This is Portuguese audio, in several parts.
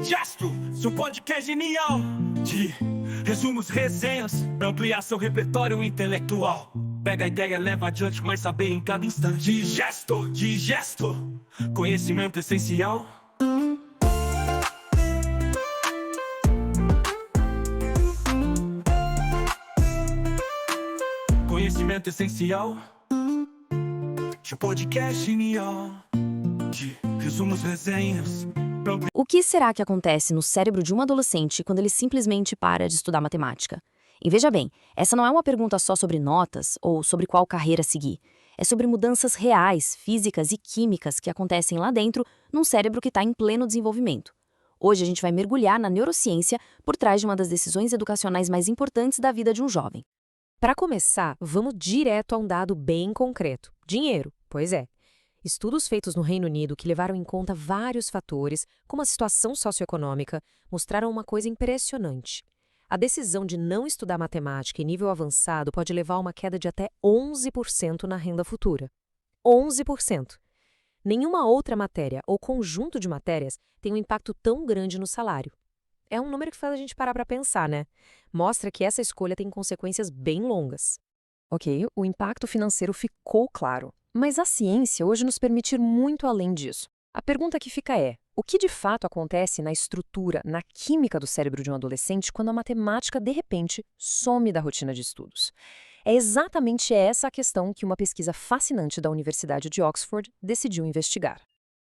Digesto, seu podcast genial de resumos, resenhas, pra ampliar seu repertório intelectual. Pega a ideia, leva adiante, mas saber em cada instante. Digesto, conhecimento essencial. Conhecimento essencial de podcast genial de resumos, resenhas. O que será que acontece no cérebro de um adolescente quando ele simplesmente para de estudar matemática? E veja bem, essa não é uma pergunta só sobre notas ou sobre qual carreira seguir. É sobre mudanças reais, físicas e químicas que acontecem lá dentro, num cérebro que está em pleno desenvolvimento. Hoje a gente vai mergulhar na neurociência por trás de uma das decisões educacionais mais importantes da vida de um jovem. Para começar, vamos direto a um dado bem concreto: dinheiro. Pois é. Estudos feitos no Reino Unido que levaram em conta vários fatores, como a situação socioeconômica, mostraram uma coisa impressionante. A decisão de não estudar matemática em nível avançado pode levar a uma queda de até 11% na renda futura. 11%! Nenhuma outra matéria ou conjunto de matérias tem um impacto tão grande no salário. É um número que faz a gente parar para pensar, né? Mostra que essa escolha tem consequências bem longas. Ok, o impacto financeiro ficou claro. Mas a ciência hoje nos permite ir muito além disso. A pergunta que fica é: o que de fato acontece na estrutura, na química do cérebro de um adolescente quando a matemática, de repente, some da rotina de estudos? É exatamente essa a questão que uma pesquisa fascinante da Universidade de Oxford decidiu investigar.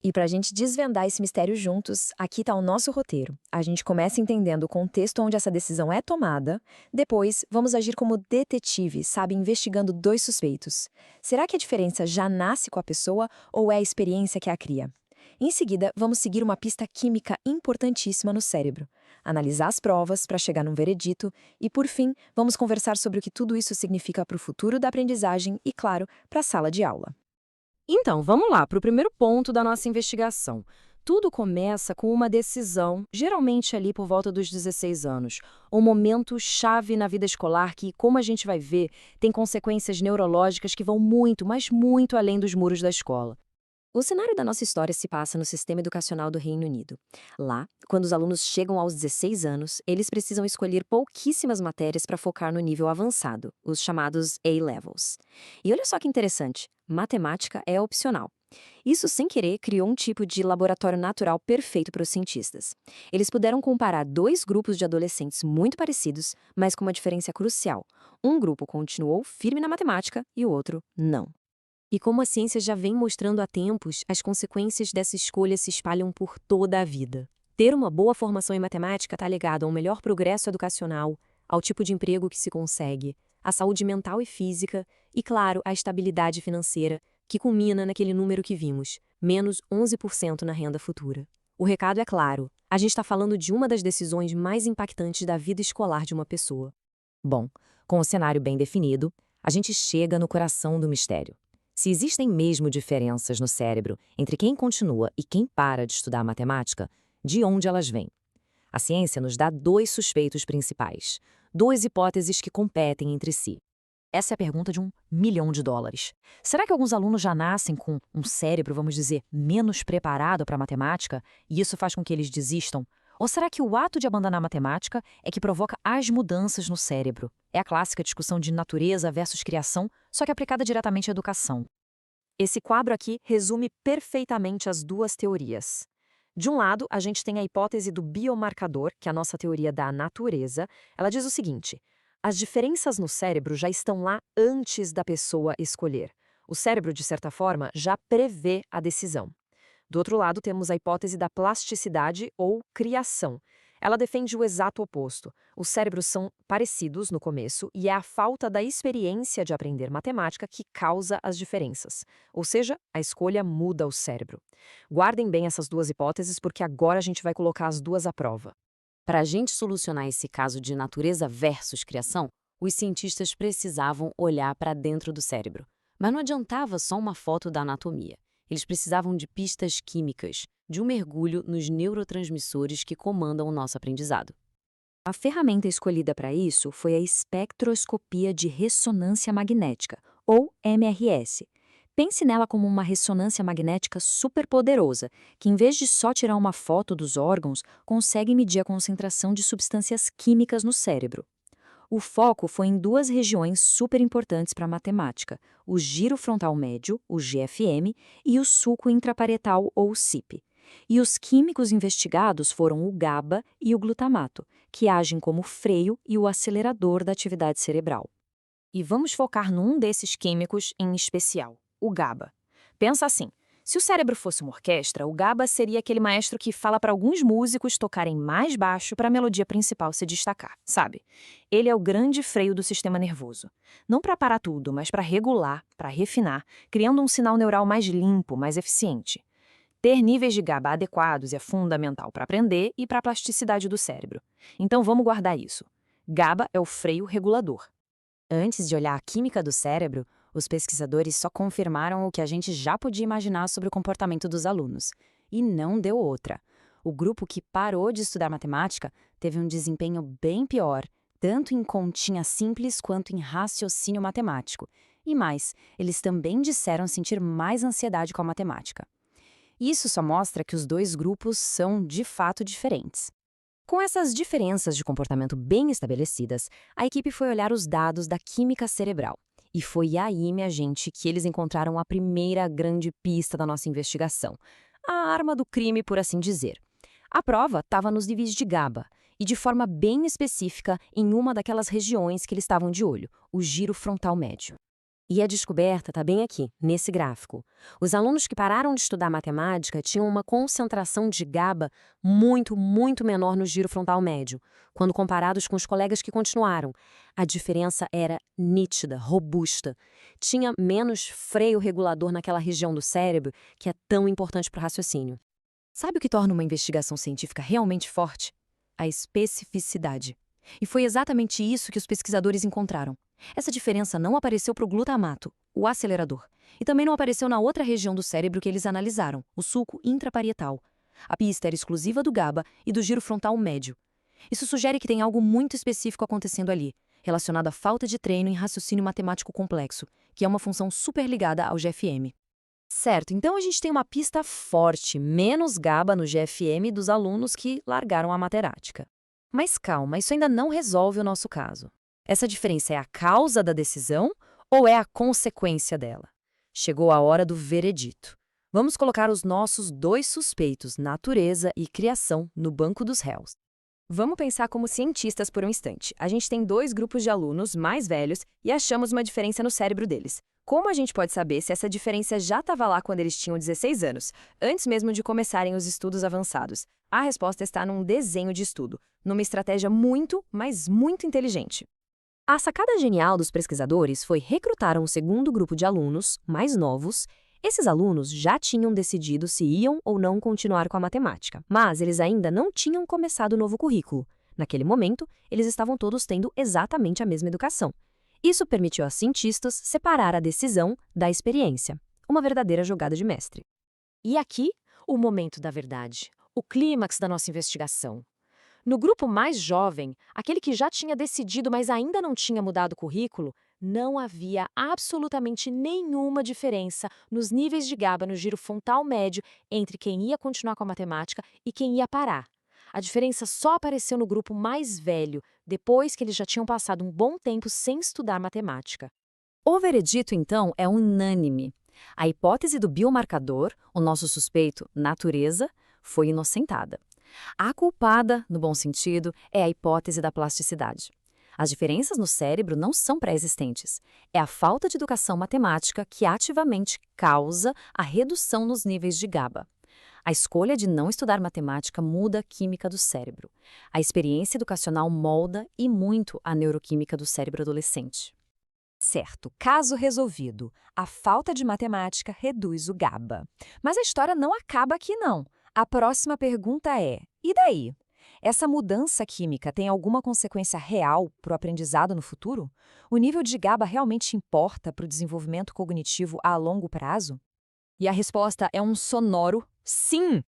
E para a gente desvendar esse mistério juntos, aqui está o nosso roteiro. A gente começa entendendo o contexto onde essa decisão é tomada. Depois, vamos agir como detetive, sabe, investigando dois suspeitos. Será que a diferença já nasce com a pessoa ou é a experiência que a cria? Em seguida, vamos seguir uma pista química importantíssima no cérebro, analisar as provas para chegar num veredito e, por fim, vamos conversar sobre o que tudo isso significa para o futuro da aprendizagem e, claro, para a sala de aula. Então, vamos lá para o primeiro ponto da nossa investigação. Tudo começa com uma decisão, geralmente ali por volta dos 16 anos. Um momento chave na vida escolar que, como a gente vai ver, tem consequências neurológicas que vão muito, mas muito além dos muros da escola. O cenário da nossa história se passa no sistema educacional do Reino Unido. Lá, quando os alunos chegam aos 16 anos, eles precisam escolher pouquíssimas matérias para focar no nível avançado, os chamados A-Levels. E olha só que interessante, matemática é opcional. Isso, sem querer, criou um tipo de laboratório natural perfeito para os cientistas. Eles puderam comparar dois grupos de adolescentes muito parecidos, mas com uma diferença crucial. Um grupo continuou firme na matemática e o outro não. E como a ciência já vem mostrando há tempos, as consequências dessa escolha se espalham por toda a vida. Ter uma boa formação em matemática está ligado a um melhor progresso educacional, ao tipo de emprego que se consegue, à saúde mental e física e, claro, à estabilidade financeira, que culmina naquele número que vimos, menos 11% na renda futura. O recado é claro, a gente está falando de uma das decisões mais impactantes da vida escolar de uma pessoa. Bom, com o cenário bem definido, a gente chega no coração do mistério. Se existem mesmo diferenças no cérebro entre quem continua e quem para de estudar matemática, de onde elas vêm? A ciência nos dá dois suspeitos principais, duas hipóteses que competem entre si. Essa é a pergunta de $1 milhão. Será que alguns alunos já nascem com um cérebro, vamos dizer, menos preparado para a matemática e isso faz com que eles desistam? Ou será que o ato de abandonar a matemática é que provoca as mudanças no cérebro? É a clássica discussão de natureza versus criação, só que aplicada diretamente à educação. Esse quadro aqui resume perfeitamente as duas teorias. De um lado, a gente tem a hipótese do biomarcador, que é a nossa teoria da natureza. Ela diz o seguinte: as diferenças no cérebro já estão lá antes da pessoa escolher. O cérebro, de certa forma, já prevê a decisão. Do outro lado, temos a hipótese da plasticidade ou criação. Ela defende o exato oposto. Os cérebros são parecidos no começo e é a falta da experiência de aprender matemática que causa as diferenças. Ou seja, a escolha muda o cérebro. Guardem bem essas duas hipóteses porque agora a gente vai colocar as duas à prova. Para a gente solucionar esse caso de natureza versus criação, os cientistas precisavam olhar para dentro do cérebro. Mas não adiantava só uma foto da anatomia. Eles precisavam de pistas químicas, de um mergulho nos neurotransmissores que comandam o nosso aprendizado. A ferramenta escolhida para isso foi a espectroscopia de ressonância magnética, ou MRS. Pense nela como uma ressonância magnética superpoderosa, que em vez de só tirar uma foto dos órgãos, consegue medir a concentração de substâncias químicas no cérebro. O foco foi em duas regiões super importantes para a matemática: o giro frontal médio, o GFM, e o sulco intraparietal, ou CIP. E os químicos investigados foram o GABA e o glutamato, que agem como freio e o acelerador da atividade cerebral. E vamos focar num desses químicos em especial, o GABA. Pensa assim, se o cérebro fosse uma orquestra, o GABA seria aquele maestro que fala para alguns músicos tocarem mais baixo para a melodia principal se destacar, sabe? Ele é o grande freio do sistema nervoso. Não para parar tudo, mas para regular, para refinar, criando um sinal neural mais limpo, mais eficiente. Ter níveis de GABA adequados é fundamental para aprender e para a plasticidade do cérebro. Então vamos guardar isso. GABA é o freio regulador. Antes de olhar a química do cérebro, os pesquisadores só confirmaram o que a gente já podia imaginar sobre o comportamento dos alunos. E não deu outra. O grupo que parou de estudar matemática teve um desempenho bem pior, tanto em continha simples quanto em raciocínio matemático. E mais, eles também disseram sentir mais ansiedade com a matemática. Isso só mostra que os dois grupos são, de fato, diferentes. Com essas diferenças de comportamento bem estabelecidas, a equipe foi olhar os dados da química cerebral. E foi aí, minha gente, que eles encontraram a primeira grande pista da nossa investigação. A arma do crime, por assim dizer. A prova estava nos níveis de GABA, e de forma bem específica em uma daquelas regiões que eles estavam de olho, o giro frontal médio. E a descoberta está bem aqui, nesse gráfico. Os alunos que pararam de estudar matemática tinham uma concentração de GABA muito, muito menor no giro frontal médio, quando comparados com os colegas que continuaram. A diferença era nítida, robusta. Tinha menos freio regulador naquela região do cérebro que é tão importante para o raciocínio. Sabe o que torna uma investigação científica realmente forte? A especificidade. E foi exatamente isso que os pesquisadores encontraram. Essa diferença não apareceu para o glutamato, o acelerador, e também não apareceu na outra região do cérebro que eles analisaram, o sulco intraparietal. A pista era exclusiva do GABA e do giro frontal médio. Isso sugere que tem algo muito específico acontecendo ali, relacionado à falta de treino em raciocínio matemático complexo, que é uma função super ligada ao GFM. Certo, então a gente tem uma pista forte, menos GABA no GFM dos alunos que largaram a matemática. Mas calma, isso ainda não resolve o nosso caso. Essa diferença é a causa da decisão ou é a consequência dela? Chegou a hora do veredito. Vamos colocar os nossos dois suspeitos, natureza e criação, no banco dos réus. Vamos pensar como cientistas por um instante. A gente tem dois grupos de alunos mais velhos e achamos uma diferença no cérebro deles. Como a gente pode saber se essa diferença já estava lá quando eles tinham 16 anos, antes mesmo de começarem os estudos avançados? A resposta está num desenho de estudo, numa estratégia muito, mas muito inteligente. A sacada genial dos pesquisadores foi recrutar um segundo grupo de alunos, mais novos. Esses alunos já tinham decidido se iam ou não continuar com a matemática, mas eles ainda não tinham começado o novo currículo. Naquele momento, eles estavam todos tendo exatamente a mesma educação. Isso permitiu aos cientistas separar a decisão da experiência, uma verdadeira jogada de mestre. E aqui, o momento da verdade, o clímax da nossa investigação. No grupo mais jovem, aquele que já tinha decidido, mas ainda não tinha mudado o currículo, não havia absolutamente nenhuma diferença nos níveis de GABA no giro frontal médio entre quem ia continuar com a matemática e quem ia parar. A diferença só apareceu no grupo mais velho, depois que eles já tinham passado um bom tempo sem estudar matemática. O veredito, então, é unânime. A hipótese do biomarcador, o nosso suspeito, natureza, foi inocentada. A culpada, no bom sentido, é a hipótese da plasticidade. As diferenças no cérebro não são pré-existentes. É a falta de educação matemática que ativamente causa a redução nos níveis de GABA. A escolha de não estudar matemática muda a química do cérebro. A experiência educacional molda e muito a neuroquímica do cérebro adolescente. Certo, caso resolvido. A falta de matemática reduz o GABA. Mas a história não acaba aqui, não. A próxima pergunta é: e daí? Essa mudança química tem alguma consequência real para o aprendizado no futuro? O nível de GABA realmente importa para o desenvolvimento cognitivo a longo prazo? E a resposta é um sonoro sim!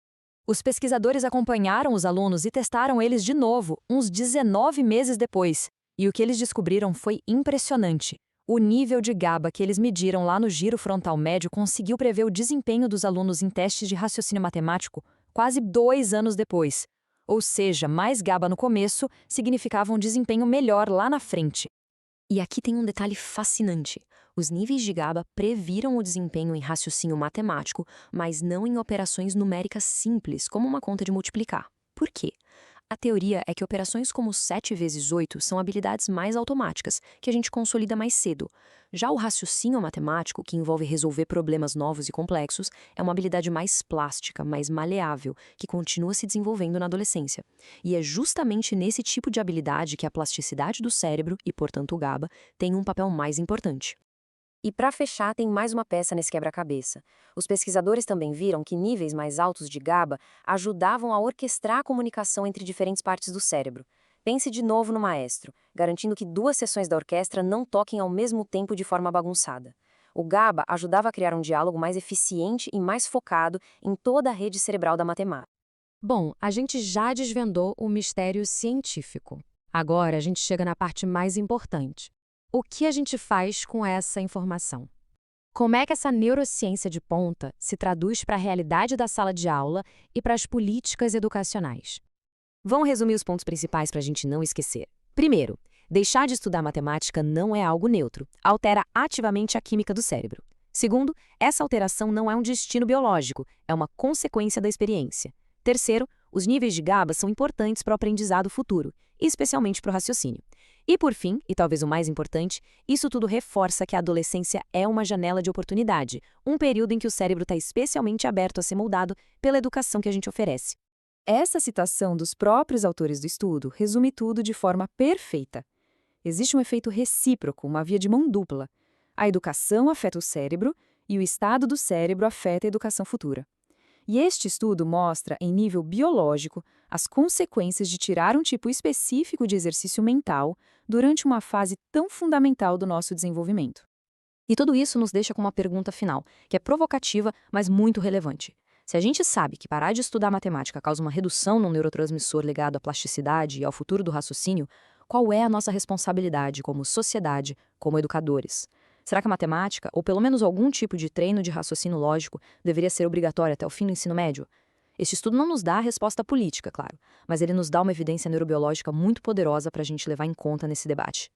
Os pesquisadores acompanharam os alunos e testaram eles de novo, uns 19 meses depois. E o que eles descobriram foi impressionante. O nível de GABA que eles mediram lá no giro frontal médio conseguiu prever o desempenho dos alunos em testes de raciocínio matemático quase 2 anos depois. Ou seja, mais GABA no começo significava um desempenho melhor lá na frente. E aqui tem um detalhe fascinante. Os níveis de GABA previram o desempenho em raciocínio matemático, mas não em operações numéricas simples, como uma conta de multiplicar. Por quê? A teoria é que operações como 7 vezes 8 são habilidades mais automáticas, que a gente consolida mais cedo. Já o raciocínio matemático, que envolve resolver problemas novos e complexos, é uma habilidade mais plástica, mais maleável, que continua se desenvolvendo na adolescência. E é justamente nesse tipo de habilidade que a plasticidade do cérebro, e portanto o GABA, tem um papel mais importante. E para fechar, tem mais uma peça nesse quebra-cabeça. Os pesquisadores também viram que níveis mais altos de GABA ajudavam a orquestrar a comunicação entre diferentes partes do cérebro. Pense de novo no maestro, garantindo que 2 seções da orquestra não toquem ao mesmo tempo de forma bagunçada. O GABA ajudava a criar um diálogo mais eficiente e mais focado em toda a rede cerebral da matemática. Bom, a gente já desvendou o mistério científico. Agora a gente chega na parte mais importante. O que a gente faz com essa informação? Como é que essa neurociência de ponta se traduz para a realidade da sala de aula e para as políticas educacionais? Vamos resumir os pontos principais para a gente não esquecer. Primeiro, deixar de estudar matemática não é algo neutro, altera ativamente a química do cérebro. Segundo, essa alteração não é um destino biológico, é uma consequência da experiência. Terceiro, os níveis de GABA são importantes para o aprendizado futuro, especialmente para o raciocínio. E por fim, e talvez o mais importante, isso tudo reforça que a adolescência é uma janela de oportunidade, um período em que o cérebro está especialmente aberto a ser moldado pela educação que a gente oferece. Essa citação dos próprios autores do estudo resume tudo de forma perfeita. Existe um efeito recíproco, uma via de mão dupla. A educação afeta o cérebro e o estado do cérebro afeta a educação futura. E este estudo mostra, em nível biológico, as consequências de tirar um tipo específico de exercício mental durante uma fase tão fundamental do nosso desenvolvimento. E tudo isso nos deixa com uma pergunta final, que é provocativa, mas muito relevante. Se a gente sabe que parar de estudar matemática causa uma redução no neurotransmissor ligado à plasticidade e ao futuro do raciocínio, qual é a nossa responsabilidade como sociedade, como educadores? Será que a matemática, ou pelo menos algum tipo de treino de raciocínio lógico, deveria ser obrigatório até o fim do ensino médio? Este estudo não nos dá a resposta política, claro, mas ele nos dá uma evidência neurobiológica muito poderosa para a gente levar em conta nesse debate.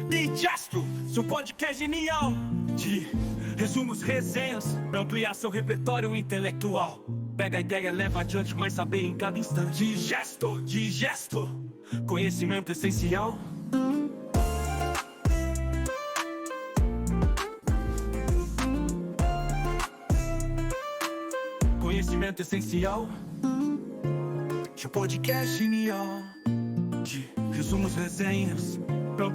Digesto, seu podcast genial de resumos, resenhas, pra ampliar seu repertório intelectual. Pega a ideia, leva adiante, mas saber em cada instante. Digesto, conhecimento essencial. Conhecimento essencial. Seu podcast genial de resumos, resenhas, pra ampliar